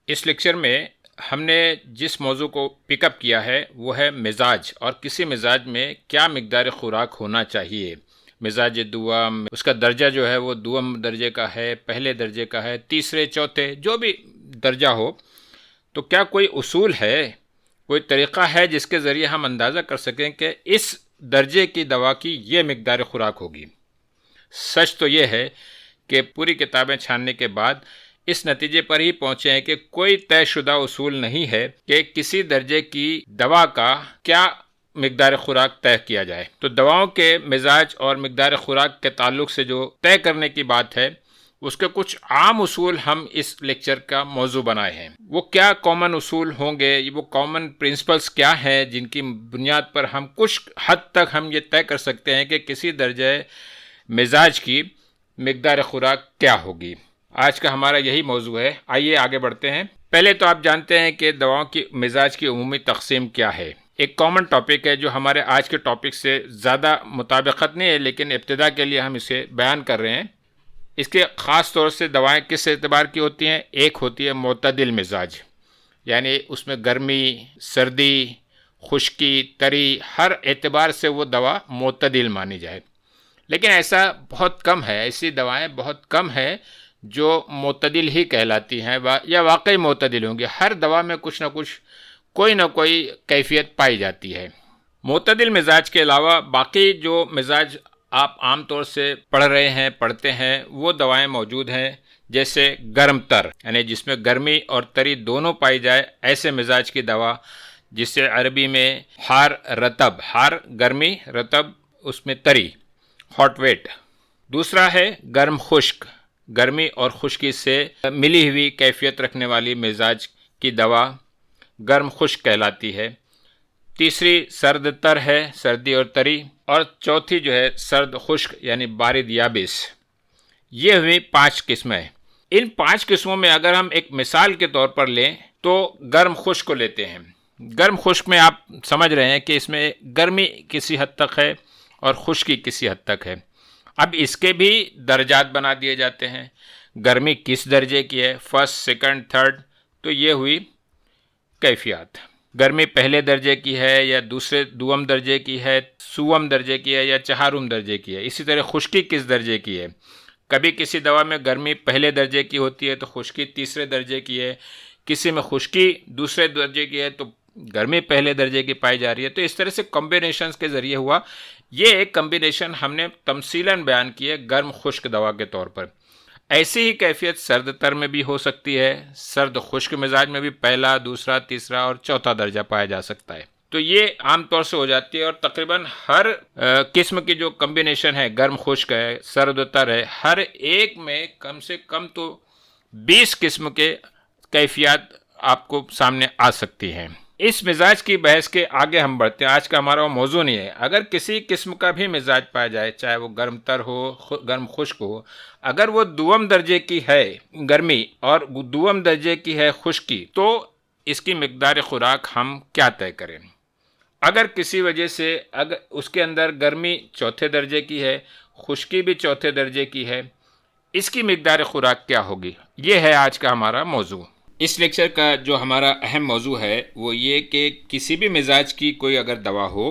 इस लेक्चर में हमने जिस मौजू को पिकअप किया है वो है मिजाज, और किसी मिजाज में क्या मिकदार खुराक होना चाहिए। मिजाज दुआम, उसका दर्जा जो है वो दुआम दर्जे का है, पहले दर्जे का है, तीसरे चौथे, जो भी दर्जा हो। तो क्या कोई उसूल है, कोई तरीक़ा है जिसके ज़रिए हम अंदाज़ा कर सकें कि इस दर्जे की दवा की ये मिकदार खुराक होगी। सच तो ये है कि पूरी किताबें छानने के बाद इस नतीजे पर ही पहुंचे हैं कि कोई तयशुदा उसूल नहीं है कि किसी दर्जे की दवा का क्या मिकदार खुराक तय किया जाए। तो दवाओं के मिजाज और मिकदार खुराक के ताल्लुक से जो तय करने की बात है, उसके कुछ आम उसूल हम इस लेक्चर का मौजू बनाए हैं। वो क्या कॉमन उसूल होंगे, वो कॉमन प्रिंसिपल्स क्या हैं जिनकी बुनियाद पर हम कुछ हद तक हम ये तय कर सकते हैं कि किसी दर्जे मिजाज की मिकदार खुराक क्या होगी। आज का हमारा यही मौजू है। आइए आगे बढ़ते हैं। पहले तो आप जानते हैं कि दवाओं की मिजाज की उमूमी तकसीम क्या है। एक कॉमन टॉपिक है जो हमारे आज के टॉपिक से ज़्यादा मुताबिकत नहीं है, लेकिन इब्तिदा के लिए हम इसे बयान कर रहे हैं। इसके ख़ास तौर से दवाएं किस एतबार की होती हैं। एक होती है मोतदिल मिजाज, यानी उसमें गर्मी, सर्दी, खुश्की, तरी, हर एतबार से वो दवा मोतदिल मानी जाए। लेकिन ऐसा बहुत कम है, ऐसी दवाएं बहुत कम है जो मोतदिल ही कहलाती हैं या वाकई मोतदिल होंगी। हर दवा में कुछ ना कुछ, कोई ना कोई कैफियत पाई जाती है। मोतदिल मिजाज के अलावा बाकी जो मिजाज आप आम तौर से पढ़ रहे हैं, पढ़ते हैं, वो दवाएं मौजूद हैं। जैसे गर्म तर, यानी जिसमें गर्मी और तरी दोनों पाई जाए, ऐसे मिजाज की दवा, जिससे अरबी में हार रतब, हार गर्मी, रतब उसमें तरी, हॉट वेट। दूसरा है गर्म खुश्क, गर्मी और खुश्की से मिली हुई कैफियत रखने वाली मिजाज की दवा गर्म खुश्क कहलाती है। तीसरी सर्द तर है, सर्दी और तरी। और चौथी जो है सर्द खुश्क, यानी बारिद याबिस। ये हुई 5 किस्में। इन 5 किस्मों में अगर हम एक मिसाल के तौर पर लें तो गर्म खुश्क को लेते हैं। गर्म खुश्क में आप समझ रहे हैं कि इसमें गर्मी किसी हद तक है और खुश्की किसी हद तक है। अब इसके भी दर्जात बना दिए जाते हैं। गर्मी किस दर्जे की है, फर्स्ट, सेकंड, थर्ड। तो ये हुई कैफियत। गर्मी पहले दर्जे की है या दूसरे दुअम दर्जे की है, सुअम दर्जे की है या चहारुम दर्जे की है। इसी तरह खुश्की किस दर्जे की है। कभी किसी दवा में गर्मी पहले दर्जे की होती है तो खुश्की तीसरे दर्जे की है, किसी में खुश्की दूसरे दर्जे की है तो गर्मी पहले दर्जे की पाई जा रही है। तो इस तरह से कॉम्बिनेशंस के ज़रिए हुआ। ये एक कॉम्बिनेशन हमने तमसीलन बयान की है गर्म खुश्क दवा के तौर पर। ऐसी ही कैफियत सर्द तर में भी हो सकती है। सर्द खुश्क मिजाज में भी पहला, दूसरा, तीसरा और चौथा दर्जा पाया जा सकता है। तो ये आमतौर से हो जाती है। और तकरीबन हर किस्म की जो कॉम्बिनेशन है, गर्म खुश्क है, सर्द तर है, हर एक में कम से कम तो 20 किस्म के कैफियत आपको सामने आ सकती हैं। इस मिजाज की बहस के आगे हम बढ़ते हैं। आज का हमारा वो मौजू नहीं है। अगर किसी किस्म का भी मिजाज पाया जाए, चाहे वो गर्म तर हो, गर्म खुश्क हो, अगर वो दुअम दर्जे की है गर्मी और दुअम दर्जे की है खुश्की, तो इसकी मिकदार खुराक हम क्या तय करें। अगर किसी वजह से अगर उसके अंदर गर्मी चौथे दर्जे की है, खुश्की भी चौथे दर्जे की है, इसकी मिकदार खुराक क्या होगी। ये है आज का हमारा मौजू। इस लेक्चर का जो हमारा अहम मौजू है वो ये कि किसी भी मिजाज की कोई अगर दवा हो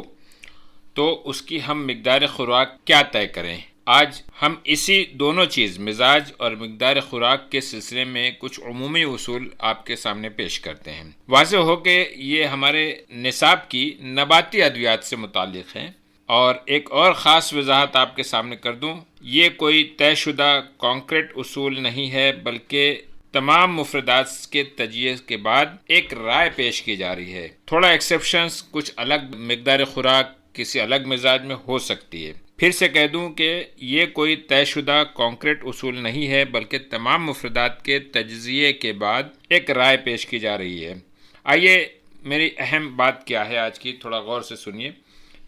तो उसकी हम मिकदार खुराक क्या तय करें। आज हम इसी दोनों चीज़, मिजाज और मिकदार खुराक के सिलसिले में कुछ उमूमी उसूल आपके सामने पेश करते हैं। वाज़ेह हो कि ये हमारे निसाब की नबाती अद्वियात से मुताल्लिक़ हैं। और एक और ख़ास वजाहत आपके सामने कर दूं, ये कोई तयशुदा कॉन्क्रीट उसूल नहीं है, बल्कि तमाम मुफरदात के तजिए के बाद एक राय पेश की जा रही है। थोड़ा एक्सेप्शंस, कुछ अलग मिकदार खुराक किसी अलग मिजाज में हो सकती है। फिर से कह दूं कि ये कोई तयशुदा कॉन्क्रीट उसूल नहीं है, बल्कि तमाम मुफरदात के तजिए के बाद एक राय पेश की जा रही है। आइए मेरी अहम बात क्या है आज की, थोड़ा गौर से सुनिए।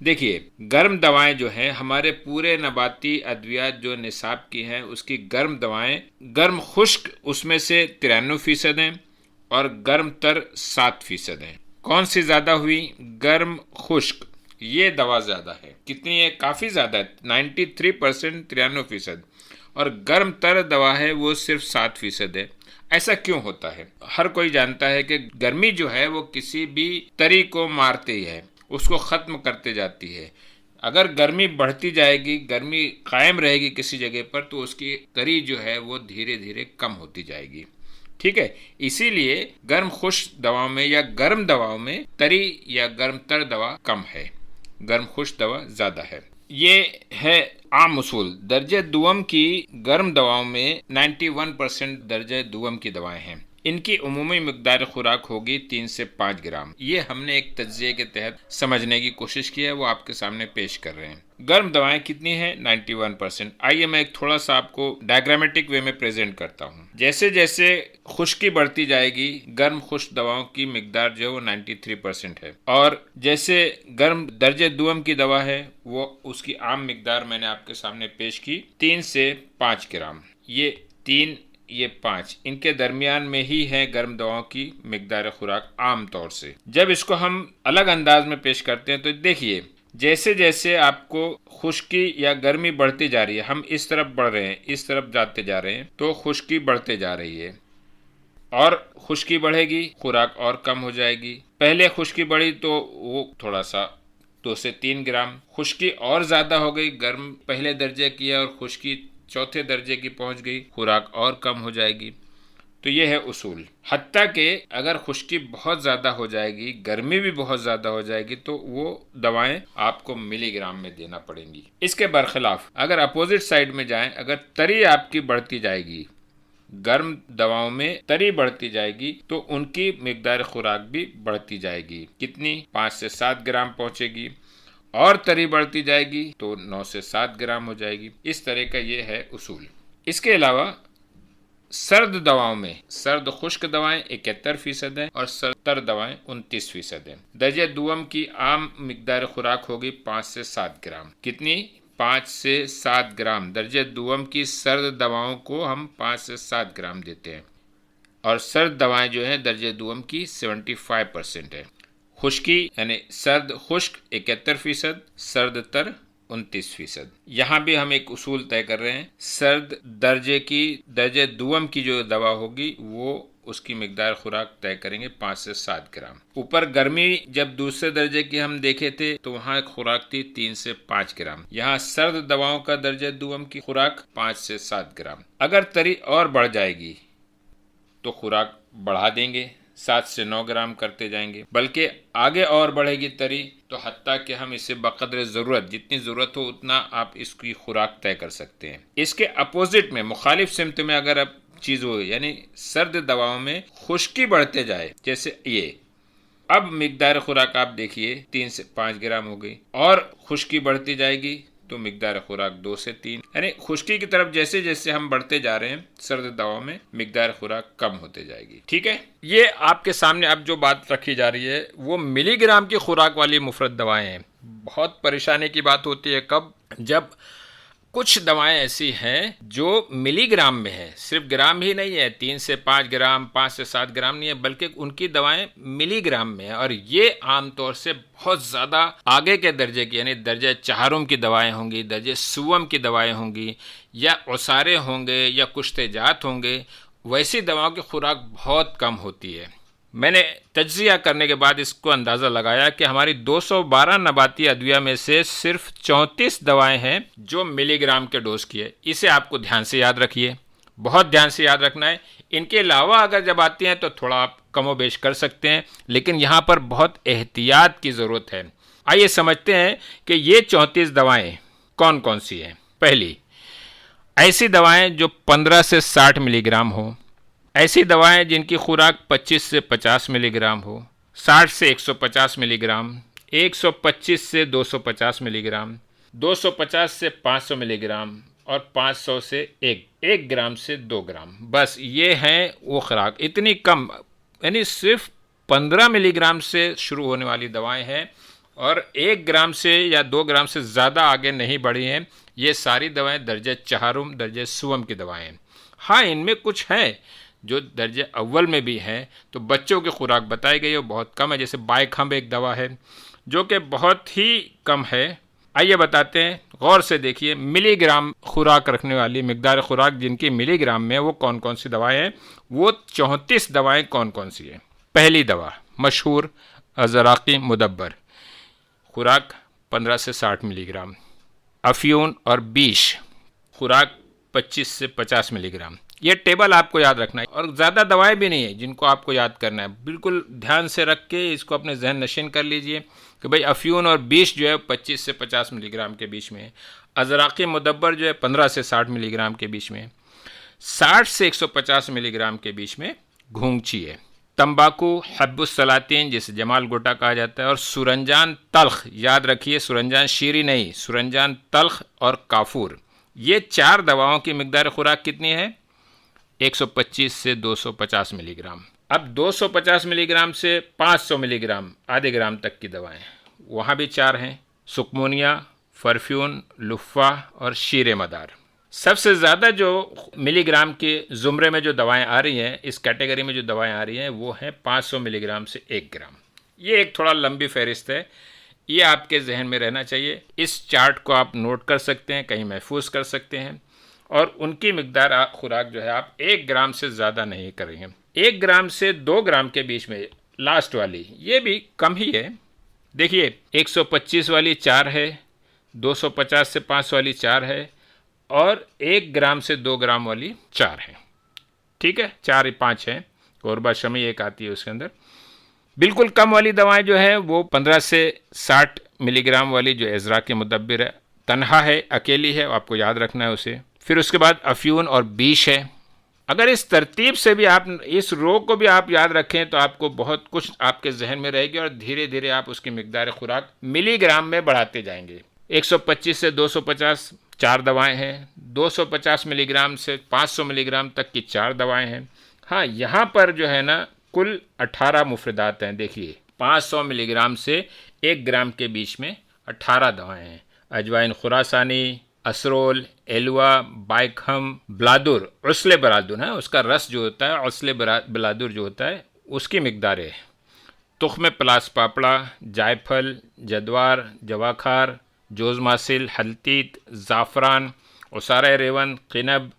देखिए, गर्म दवाएं जो हैं, हमारे पूरे नबाती अद्वियात जो निसाब की हैं, उसकी गर्म दवाएं, गर्म खुश्क उसमें से 93% हैं और गर्म तर 7% हैं। कौन सी ज़्यादा हुई? गर्म खुश्क, ये दवा ज़्यादा है। कितनी है? काफ़ी ज़्यादा है, 93%, 93%। और गर्म तर दवा है वो सिर्फ 7% है। ऐसा क्यों होता है? हर कोई जानता है कि गर्मी जो है वो किसी भी तरी को मारती है, उसको खत्म करते जाती है। अगर गर्मी बढ़ती जाएगी, गर्मी कायम रहेगी किसी जगह पर, तो उसकी तरी जो है वो धीरे धीरे कम होती जाएगी। ठीक है, इसीलिए गर्म खुश्क दवाओं में या गर्म दवाओं में तरी या गर्म तर दवा कम है, गर्म खुश्क दवा ज्यादा है। ये है आम उसूल। दर्जे दुअम की गर्म दवाओं में 91% दर्जे दुअम की दवाएं हैं। इनकी उमूमी मिकदार खुराक होगी 3 से 5 ग्राम। ये हमने एक तज्जिये के तहत समझने की कोशिश की है, वो आपके सामने पेश कर रहे हैं। गर्म दवाएं कितनी हैं? 91%। आइए मैं एक थोड़ा सा आपको डायग्रामेटिक वे में प्रेजेंट करता हूँ। जैसे जैसे खुश्की बढ़ती जाएगी, गर्म खुश्क दवाओं की मिकदार जो है वो 93% है, और जैसे गर्म दर्जे दुअम की दवा है वो उसकी आम मिकदार मैंने आपके सामने पेश की 3 से 5 ग्राम। ये 3 ये 5 इनके दरमियान में ही है गर्म दवाओं की मिकदार खुराक आम तौर से। जब इसको हम अलग अंदाज में पेश करते हैं तो देखिए, जैसे जैसे आपको खुश्की या गर्मी बढ़ती जा रही है, हम इस तरफ बढ़ रहे हैं, इस तरफ जाते जा रहे हैं, तो खुश्की बढ़ते जा रही है, और खुश्की बढ़ेगी खुराक और कम हो जाएगी। पहले खुश्की बढ़ी तो वो थोड़ा सा 2 से 3 ग्राम, खुश्की और ज्यादा हो गई, गर्म पहले दर्जे की है और खुश्की चौथे दर्जे की पहुंच गई, खुराक और कम हो जाएगी। तो ये है उसूल। हत्ता के अगर खुश्की बहुत ज़्यादा हो जाएगी, गर्मी भी बहुत ज़्यादा हो जाएगी, तो वो दवाएं आपको मिलीग्राम में देना पड़ेंगी। इसके बरखिलाफ अगर अपोजिट साइड में जाएं, अगर तरी आपकी बढ़ती जाएगी, गर्म दवाओं में तरी बढ़ती जाएगी, तो उनकी मिकदार खुराक भी बढ़ती जाएगी। कितनी? 5 से 7 ग्राम पहुंचेगी, और तरी बढ़ती जाएगी तो 9 से 7 ग्राम हो जाएगी। इस तरह का ये है उसूल। इसके अलावा सर्द दवाओं में सर्द खुश्क दवाएं 71% है और सर्द तर दवाएं 29% है। दर्जे दुअम की आम मिकदार खुराक होगी 5 से 7 ग्राम। कितनी? 5 से 7 ग्राम। दर्जे दुअम की सर्द दवाओं को हम 5 से 7 ग्राम देते हैं, और सर्द दवाएं जो है दर्जे दुअम की 75% है। खुश्की यानी सर्द खुश्क 71%, सर्द तर 29%। यहाँ भी हम एक उसूल तय कर रहे हैं। सर्द दर्जे दुअम की जो दवा होगी वो उसकी मिकदार खुराक तय करेंगे 5 से 7 ग्राम। ऊपर गर्मी जब दूसरे दर्जे की हम देखे थे तो वहाँ खुराक थी 3 से 5 ग्राम। यहाँ सर्द दवाओं का दर्जे दुअम की खुराक 5 से 7 ग्राम। अगर तरी और बढ़ जाएगी तो खुराक बढ़ा देंगे, 7 से 9 ग्राम करते जाएंगे। बल्कि आगे और बढ़ेगी तरी तो हत्ता कि हम इसे बकदर ज़रूरत, जितनी ज़रूरत हो उतना आप इसकी खुराक तय कर सकते हैं। इसके अपोजिट में, मुखालिफ सिमत में अगर अब चीज़ हो, यानी सर्द दवाओं में खुश्की बढ़ते जाए, जैसे ये अब मिकदार खुराक आप देखिए 3 से 5 ग्राम हो गई, और खुश्की बढ़ती जाएगी तो मिकदार खुराक 2 से 3, यानी खुश्की की तरफ जैसे जैसे हम बढ़ते जा रहे हैं सर्द दवाओं में मिकदार खुराक कम होते जाएगी। ठीक है, ये आपके सामने अब जो बात रखी जा रही है वो मिलीग्राम की खुराक वाली मुफरत दवाएं हैं। बहुत परेशानी की बात होती है कब? जब कुछ दवाएं ऐसी हैं जो मिलीग्राम में है, सिर्फ ग्राम ही नहीं है, 3 से 5 ग्राम, 5 से 7 ग्राम नहीं है, बल्कि उनकी दवाएं मिलीग्राम में है, और ये आमतौर से बहुत ज़्यादा आगे के दर्जे की, यानी दर्जे चहारुम की दवाएं होंगी, दर्जे सुवम की दवाएं होंगी, या उसारे होंगे, या कुश्तेजात होंगे। वैसी दवाओं की खुराक बहुत कम होती है। मैंने तज्जिया करने के बाद इसको अंदाज़ा लगाया कि हमारी 212 नबाती अद्विया में से सिर्फ 34 दवाएं हैं जो मिलीग्राम के डोज की है। इसे आपको ध्यान से याद रखिए, बहुत ध्यान से याद रखना है। इनके अलावा अगर जब आती हैं तो थोड़ा आप कमोबेश कर सकते हैं, लेकिन यहाँ पर बहुत एहतियात की ज़रूरत है। आइए समझते हैं कि ये 34 दवाएँ कौन कौन सी हैं। पहली, ऐसी दवाएँ जो 15 से 60 मिलीग्राम हो, ऐसी दवाएं जिनकी खुराक 25 से 50 मिलीग्राम हो, 60 से 150 मिलीग्राम, 125 से 250 मिलीग्राम, 250 से 500 मिलीग्राम, और 500 से 1 ग्राम से 2 ग्राम। बस ये हैं वो खुराक। इतनी कम, यानी सिर्फ 15 मिलीग्राम से शुरू होने वाली दवाएं हैं, और 1 ग्राम से या 2 ग्राम से ज़्यादा आगे नहीं बढ़ी हैं। ये सारी दवाएं दर्जे चहारुम, दर्जे सुवम की दवाएं हैं। हाँ, इनमें कुछ हैं जो दर्जे अव्वल में भी हैं। तो बच्चों की खुराक बताई गई है, बहुत कम है। जैसे बाइखम्ब एक दवा है जो कि बहुत ही कम है, आइए बताते हैं, गौर से देखिए। मिलीग्राम खुराक रखने वाली, मिकदार खुराक जिनकी मिलीग्राम में, वो कौन कौन सी दवाएं हैं? वो 34 दवाएं कौन कौन सी हैं? पहली दवा मशहूर अज़राक़ी मुदब्बर, खुराक 15 से 60 मिलीग्राम। अफ्यून और बीश, खुराक 25 से 50 मिलीग्राम। ये टेबल आपको याद रखना है, और ज़्यादा दवाएं भी नहीं है जिनको आपको याद करना है। बिल्कुल ध्यान से रख के इसको अपने जहन नशीन कर लीजिए कि भाई अफ्यून और बीश जो है 25 से 50 मिलीग्राम के बीच में है। अज़राक़ी मुदब्बर जो है 15 से 60 मिलीग्राम के बीच में है। 60 से 150 मिलीग्राम के बीच में घूंगची है। तंबाकू, हब्बुस्सलातीन जिसे जमाल गोटा कहा जाता है, और सुरंजान तल्ख, याद रखिए सुरंजान शीरी नहीं, सुरंजान तल्ख और काफूर। ये 4 दवाओं की मिकदार खुराक कितनी है? 125 से 250 मिलीग्राम। अब 250 मिलीग्राम से 500 मिलीग्राम, आधे ग्राम तक की दवाएं, वहाँ भी 4 हैं, सुकमोनिया, फरफ्यून, लुफ़ा और शीर मदार। सबसे ज़्यादा जो मिलीग्राम के ज़ुमरे में जो दवाएं आ रही हैं, इस कैटेगरी में जो दवाएं आ रही हैं, वो हैं 500 मिलीग्राम से 1 ग्राम। ये एक थोड़ा लंबी फहरिस्त है, ये आपके जहन में रहना चाहिए। इस चार्ट को आप नोट कर सकते हैं, कहीं महफूज कर सकते हैं, और उनकी मिकदार खुराक जो है आप 1 ग्राम से ज़्यादा नहीं करेंगे। 1 ग्राम से 2 ग्राम के बीच में लास्ट वाली, ये भी कम ही है। देखिए 125 वाली 4 है, 250 से 500 वाली 4 है, और 1 ग्राम से 2 ग्राम वाली 4 है। ठीक है, 4 5 हैं, कोरबा शमी एक आती है उसके अंदर। बिल्कुल कम वाली दवाएं जो है वो 15 से 60 मिलीग्राम वाली जो इज़राक़ी मुदब्बिर है, तन्हा है, अकेली है, आपको याद रखना है उसे। फिर उसके बाद अफ्यून और बीश है। अगर इस तरतीब से भी आप इस रो को भी आप याद रखें तो आपको बहुत कुछ आपके जहन में रहेगी, और धीरे धीरे आप उसकी मिकदार खुराक मिलीग्राम में बढ़ाते जाएंगे। 125 से 250 4 दवाएं हैं, 250 मिलीग्राम से 500 मिलीग्राम तक की 4 दवाएं हैं। हाँ, यहाँ पर जो है ना कुल 18 मुफरदात हैं। देखिए 500 मिलीग्राम से 1 ग्राम के बीच में 18 दवाएं हैं। अजवाइन खुरासानी, असरोल, एलवा, बाइकहम, ब्लादुर, उसले बरादुर है, उसका रस जो होता है, उसले बलादुर जो होता है, उसकी मिकदार है। तुख्म पलास पापड़ा, जायफल, जदवार, जवाखार, जोज़मासिल, हल्तीत, ज़ाफ़रान, उसारा रेवन, किनब,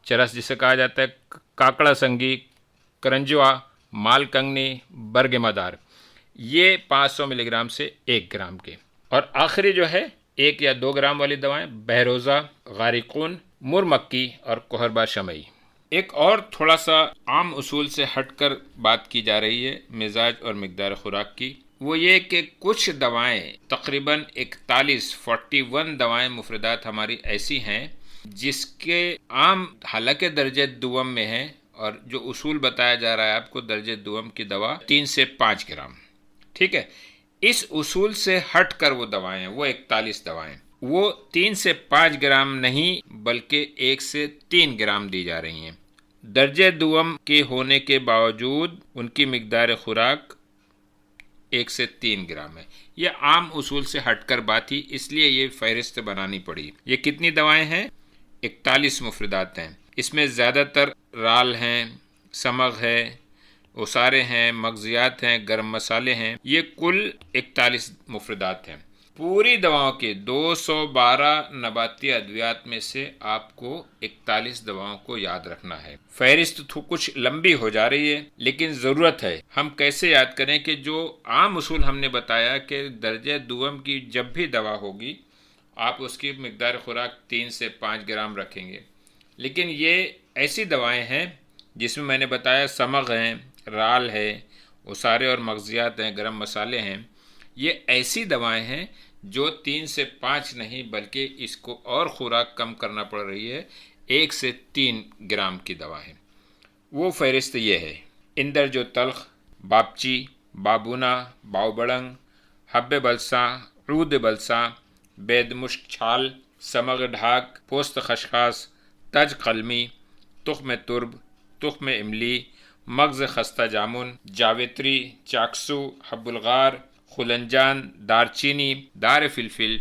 चरस जिसे कहा जाता है, काकड़ा संगी, करंजुआ, मालकंगनी, बर्ग मदार, ये 500 मिलीग्राम से 1 ग्राम के। और आखिरी जो है 1 या 2 ग्राम वाली दवाएं, बहरोज़ा, गारिकून, मुरमक्की और कोहरबा शमई। एक और थोड़ा सा आम उसूल से हटकर बात की जा रही है मिजाज और मिकदार खुराक की, वो ये कि कुछ दवाएं, तकरीबन 41 दवाएं मुफरदात हमारी ऐसी हैं जिसके आम हालांकि दर्जे दुवम में हैं, और जो उसूल बताया जा रहा है आपको, दर्जे दुवम की दवा 3 से 5 ग्राम। ठीक है, इस उसूल से हट कर वो दवाएं हैं, वो 41 दवाएं, वो 3 से 5 ग्राम नहीं बल्कि 1 से 3 ग्राम दी जा रही हैं। दर्जे दुवम के होने के बावजूद उनकी मिकदार खुराक 1 से 3 ग्राम है। यह आम उसूल से हटकर बात थी, इसलिए ये फहरिस्त बनानी पड़ी। ये कितनी दवाएं हैं? 41 मुफरदात हैं। इसमें ज़्यादातर राल हैं, समग है, उसारे हैं, मगजियात हैं, गर्म मसाले हैं। ये कुल 41 मुफरदात हैं। पूरी दवाओं के 212 नबाती अद्वियात में से आपको 41 दवाओं को याद रखना है। फहरिस्त तो कुछ लंबी हो जा रही है, लेकिन ज़रूरत है। हम कैसे याद करें कि जो आम उसूल हमने बताया कि दर्जे दुवम की जब भी दवा होगी आप उसकी मिकदार खुराक 3 से 5 ग्राम रखेंगे, लेकिन ये ऐसी दवाएं हैं जिसमें मैंने बताया समग हैं, राल है, उसारे और मगजियात हैं, गरम मसाले हैं। ये ऐसी दवाएं हैं जो 3 से 5 नहीं बल्कि इसको और खुराक कम करना पड़ रही है, 1 से 3 ग्राम की दवा है। वो फहरिस्त ये है: इंदर जो तल्ख, बापची, बाबूना, बावबड़ंग, हब्बे बलसा, ऊद बलसा, बेद मुश्क छाल, समग ढाक, पोस्त खशखास, तज कलमी, तुख्म तुर्ब, तुख्म इमली, मगज़ खस्ता जामुन, जावेत्री, चाकसू, हब्बुलगार, खुलंजान, दारचीनी, दार फिलफिल,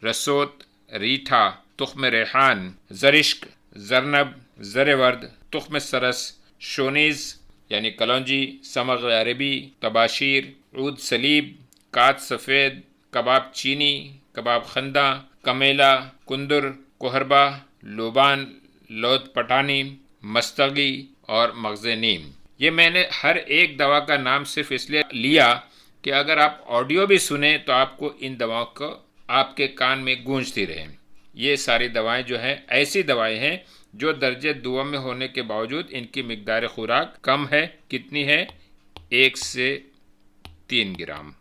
रसोत, रीठा, तुख्म रेहान, जरिश्क, जरनब, जरेवर्द, तुख्म सरस, शोनीज़ यानी कलौंजी, समग अरबी, तबाशीर, ऊद सलीब, कात सफ़ेद, कबाब चीनी, कबाब खंदा, कमेला, कुंदुर, कोहरबा, लोबान, लौत पटानी, मस्तगी और मगज़े नीम। ये मैंने हर एक दवा का नाम सिर्फ इसलिए लिया कि अगर आप ऑडियो भी सुने तो आपको इन दवाओं को आपके कान में गूंजती रहे। ये सारी दवाएं जो हैं ऐसी दवाएं हैं जो दर्जे दुआ में होने के बावजूद इनकी मिकदार खुराक कम है। कितनी है? 1 से 3 ग्राम।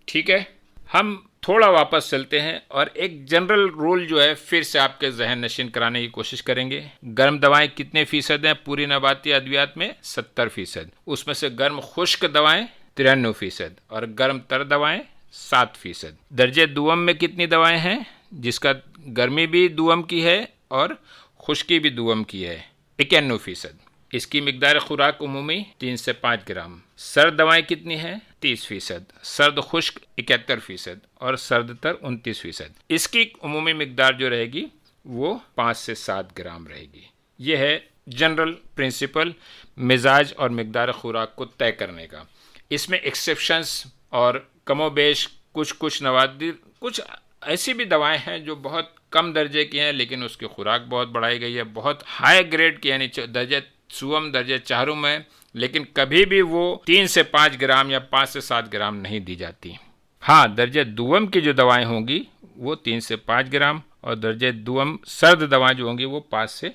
ठीक है, हम थोड़ा वापस चलते हैं और एक जनरल रूल जो है फिर से आपके जहन नशीन कराने की कोशिश करेंगे। गर्म दवाएं कितने फीसद हैं पूरी नबाती अद्वियात में? 70%। उसमें से गर्म खुश्क दवाएं 93% और गर्म तर दवाएं 7%। दर्जे दुअम में कितनी दवाएं हैं जिसका गर्मी भी दुअम की है और खुश्की भी दुअम की है? 91%। इसकी मिकदार खुराक उमूमी 3 से 5 ग्राम। सर्द दवाएं कितनी हैं? 30%। सर्द खुश्क 71% और सर्द तर 29%। इसकी उमूमी मिकदार जो रहेगी वो 5 से 7 ग्राम रहेगी। ये है जनरल प्रिंसिपल मिजाज और मिकदार खुराक को तय करने का। इसमें एक्सेप्शंस और कमोबेश कुछ नवादिर कुछ ऐसी भी दवाएं हैं जो बहुत कम दर्जे की हैं लेकिन उसकी खुराक बहुत बढ़ाई गई है, बहुत हाई ग्रेड की, यानी दर्जे सुअम दर्जे चारुम है, लेकिन कभी भी वो 3 से 5 ग्राम या 5 से 7 ग्राम नहीं दी जाती। हाँ, दर्जे दुअम की जो दवाएं होंगी वो 3 से 5 ग्राम और दर्जे दुअम सर्द दवाएं जो होंगी वो 5 से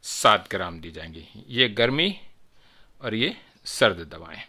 7 ग्राम दी जाएंगी। ये गर्मी और ये सर्द दवाएं।